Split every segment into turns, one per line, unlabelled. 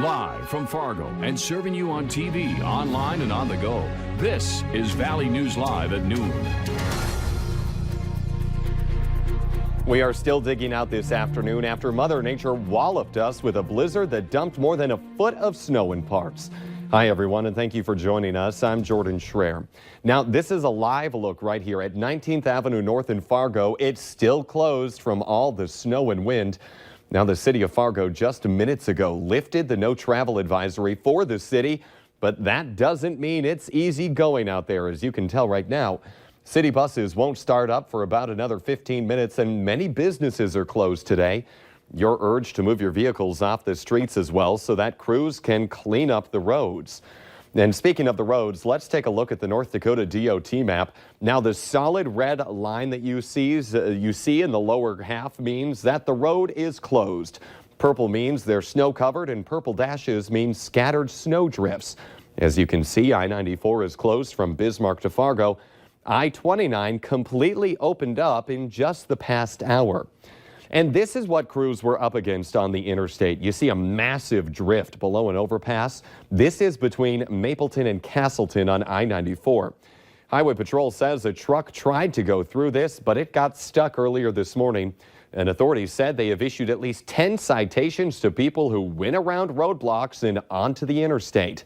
Live from Fargo and serving you on TV, online, and on the go. This is Valley News Live at noon.
We are still digging out this afternoon after Mother Nature walloped us with a blizzard that dumped more than a foot of snow in parts. Hi, everyone, and thank you for joining us. I'm Jordan Schreier. Now, this is a live look right here at 19th Avenue North in Fargo. It's still closed from all the snow and wind. Now, the city of Fargo just minutes ago lifted the no travel advisory for the city, but that doesn't mean it's easy going out there, as you can tell right now. City buses won't start up for about another 15 minutes, and many businesses are closed today. You're urged to move your vehicles off the streets as well so that crews can clean up the roads. And speaking of the roads, let's take a look at the North Dakota DOT map. Now, the solid red line that you see in the lower half means that the road is closed. Purple means they're snow covered, and purple dashes mean scattered snow drifts. As you can see, I-94 is closed from Bismarck to Fargo. I-29 completely opened up in just the past hour. And this is what crews were up against on the interstate. You see a massive drift below an overpass. This is between Mapleton and Castleton on I-94. Highway Patrol says a truck tried to go through this, but it got stuck earlier this morning. And authorities said they have issued at least 10 citations to people who went around roadblocks and onto the interstate.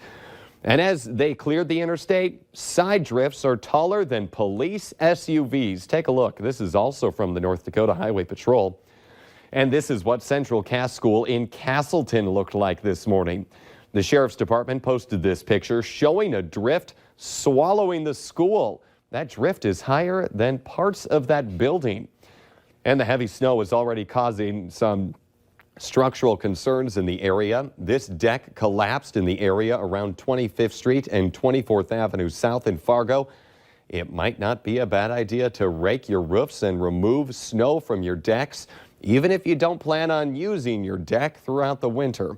And as they cleared the interstate, side drifts are taller than police SUVs. Take a look. This is also from the North Dakota Highway Patrol. And this is what Central Cass School in Castleton looked like this morning. The Sheriff's Department posted this picture showing a drift swallowing the school. That drift is higher than parts of that building. And the heavy snow is already causing some structural concerns in the area. This deck collapsed in the area around 25th Street and 24th Avenue South in Fargo. It might not be a bad idea to rake your roofs and remove snow from your decks, even if you don't plan on using your deck throughout the winter.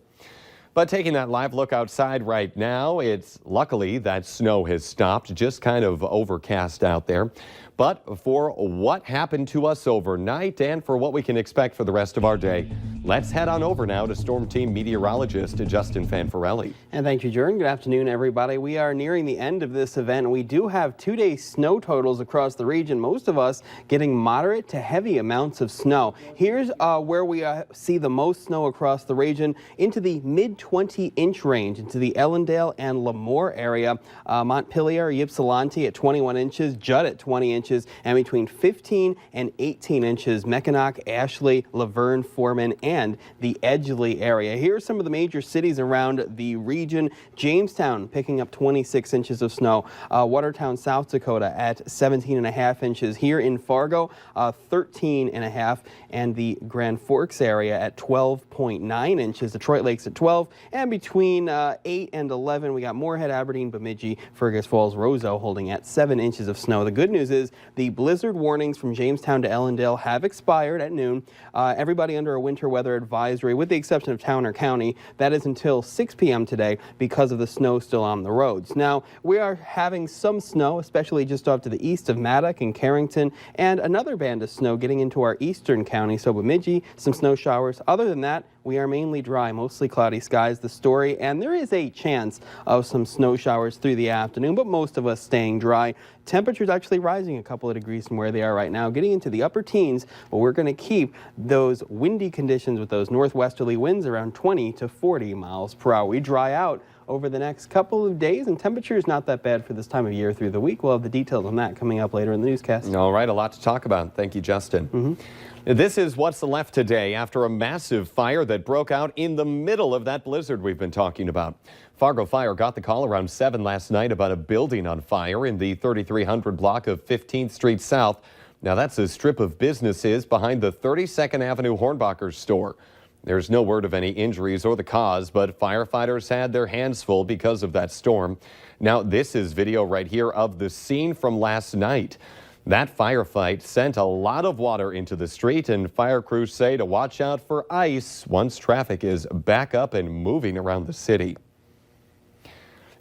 But taking that live look outside right now, it's luckily that snow has stopped, just kind of overcast out there. But for what happened to us overnight and for what we can expect for the rest of our day, let's head on over now to Storm Team meteorologist Justin Fanfarelli.
And thank you, Jordan. Good afternoon, everybody. We are nearing the end of this event. We do have 2-day snow totals across the region, most of us getting moderate to heavy amounts of snow. Here's where we see the most snow across the region, into the mid-20-inch range, into the Ellendale and Lemoore area. Montpelier, Ypsilanti at 21 inches, Judd at 20 inches, and between 15 and 18 inches, Mackinac, Ashley, Laverne, Foreman, and the Edgeley area. Here are some of the major cities around the region. Jamestown picking up 26 inches of snow. Watertown, South Dakota at 17.5 inches. Here in Fargo, 13.5, and the Grand Forks area at 12.9 inches. Detroit Lakes at 12, and between 8 and 11, we got Moorhead, Aberdeen, Bemidji, Fergus Falls, Roseau holding at 7 inches of snow. The good news is the blizzard warnings from Jamestown to Ellendale have expired at noon. Everybody under a winter weather advisory, with the exception of Towner County, that is until 6 p.m. today because of the snow still on the roads. Now, we are having some snow, especially just off to the east of Maddock and Carrington, and another band of snow getting into our eastern county. So Bemidji, some snow showers. Other than that, we are mainly dry, mostly cloudy skies, the story, and there is a chance of some snow showers through the afternoon, but most of us staying dry. Temperatures actually rising a couple of degrees from where they are right now, getting into the upper teens, but we're going to keep those windy conditions with those northwesterly winds around 20 to 40 miles per hour. We dry out over the next couple of days, and temperature is not that bad for this time of year through the week. We'll have the details on that coming up later in the newscast.
All right, a lot to talk about. Thank you, Justin. This is what's left today after a massive fire that broke out in the middle of that blizzard we've been talking about. Fargo Fire got the call around 7 last night about a building on fire in the 3300 block of 15th Street South. Now, that's a strip of businesses behind the 32nd Avenue Hornbacher store. There's no word of any injuries or the cause, but firefighters had their hands full because of that storm. Now, this is video right here of the scene from last night. That firefight sent a lot of water into the street, and fire crews say to watch out for ice once traffic is back up and moving around the city.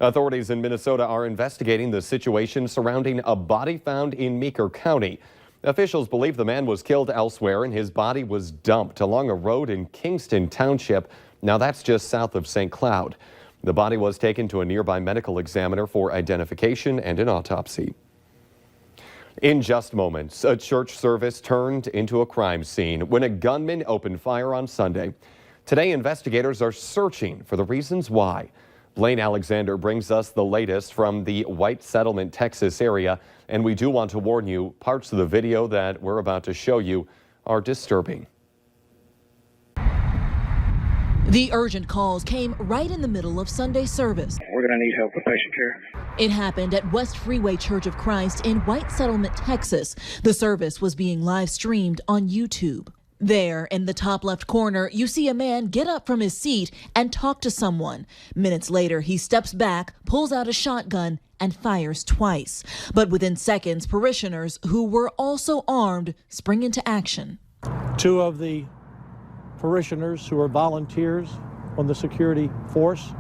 Authorities in Minnesota are investigating the situation surrounding a body found in Meeker County. Officials believe the man was killed elsewhere and his body was dumped along a road in Kingston Township. Now that's just south of St. Cloud. The body was taken to a nearby medical examiner for identification and an autopsy. In just moments, a church service turned into a crime scene when a gunman opened fire on Sunday. Today, investigators are searching for the reasons why. Blaine Alexander brings us the latest from the White Settlement, Texas area, and we do want to warn you, parts of the video that we're about to show you are disturbing.
The urgent calls came right in the middle of Sunday service.
We're going to need help with patient care.
It happened at West Freeway Church of Christ in White Settlement, Texas. The service was being live streamed on YouTube. There, in the top left corner, you see a man get up from his seat and talk to someone. Minutes later, he steps back, pulls out a shotgun, and fires twice. But within seconds, parishioners who were also armed spring into action.
Two of the parishioners who are volunteers on the security force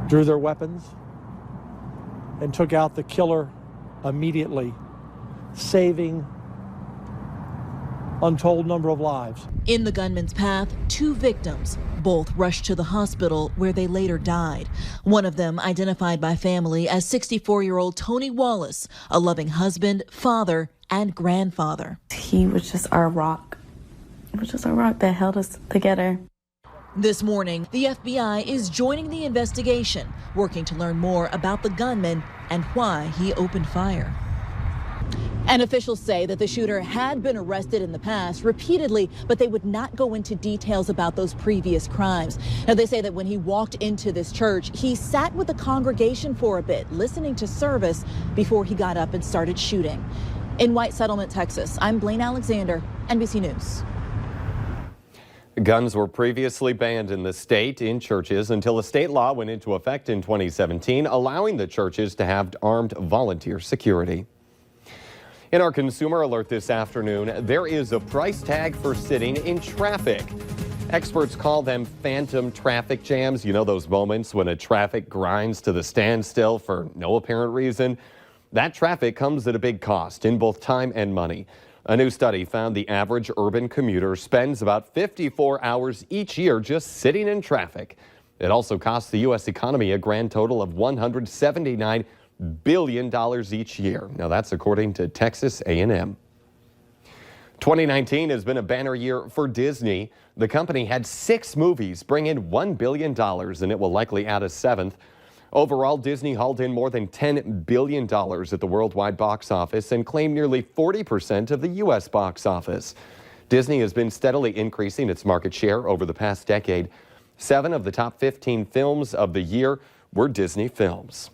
drew their weapons and took out the killer immediately, saving untold number of lives.
In the gunman's path, two victims, both rushed to the hospital where they later died. One of them identified by family as 64-year-old Tony Wallace, a loving husband, father, and grandfather.
He was just our rock. It was just a rock that held us together.
This morning, the FBI is joining the investigation, working to learn more about the gunman and why he opened fire. And officials say that the shooter had been arrested in the past repeatedly, but they would not go into details about those previous crimes. Now, they say that when he walked into this church, he sat with the congregation for a bit, listening to service before he got up and started shooting. In White Settlement, Texas, I'm Blaine Alexander, NBC News.
Guns were previously banned in the state in churches until a state law went into effect in 2017, allowing the churches to have armed volunteer security. In our consumer alert this afternoon, there is a price tag for sitting in traffic. Experts call them phantom traffic jams. You know, those moments when a traffic grinds to the standstill for no apparent reason. That traffic comes at a big cost in both time and money. A new study found the average urban commuter spends about 54 hours each year just sitting in traffic. It also costs the U.S. economy a grand total of $179 billion each year. Now that's according to Texas A&M. 2019 has been a banner year for Disney. The company had 6 movies bring in $1 billion, and it will likely add a 7th. Overall, Disney hauled in more than $10 billion at the worldwide box office and claimed nearly 40% of the U.S. box office. Disney has been steadily increasing its market share over the past decade. 7 of the top 15 films of the year were Disney films.